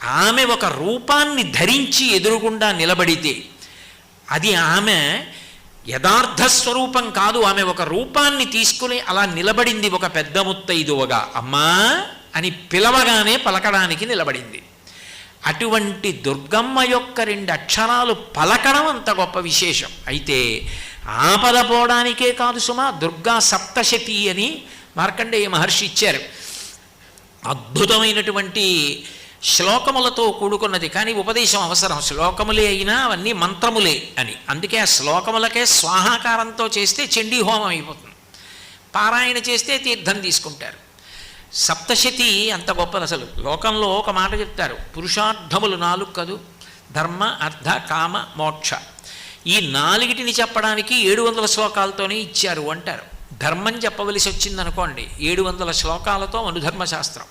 ఆమె ఒక రూపాన్ని ధరించి ఎదురుగుండా నిలబడితే అది ఆమె యథార్థ స్వరూపం కాదు. ఆమె ఒక రూపాన్ని తీసుకుని అలా నిలబడింది. ఒక పెద్ద ముత్తైదువగా అమ్మా అని పిలవగానే పలకడానికి నిలబడింది. అటువంటి దుర్గమ్మ యొక్క 2 అక్షరాలు పలకడం అంత గొప్ప విశేషం. అయితే ఆపద పోవడానికే కాదు సుమా, దుర్గా సప్తశతి అని మార్కండేయ మహర్షి ఇచ్చారు. అద్భుతమైనటువంటి శ్లోకములతో కూడుకున్నది. కానీ ఉపదేశం అవసరం. శ్లోకములే అయినా అవన్నీ మంత్రములే అని. అందుకే ఆ శ్లోకములకే స్వాహాకారంతో చేస్తే చండీ హోమం అయిపోతుంది. పారాయణ చేస్తే తీర్థం తీసుకుంటారు. సప్తశతి అంత గొప్పది. అసలు లోకంలో ఒక మాట చెప్తారు, పురుషార్థములు 4 కదూ, ధర్మ అర్థ కామ మోక్ష. ఈ 4టిని చెప్పడానికి 700 శ్లోకాలతోనే ఇచ్చారు అంటారు. ధర్మం చెప్పవలసి వచ్చిందనుకోండి 700 శ్లోకాలతో మనుధర్మశాస్త్రం.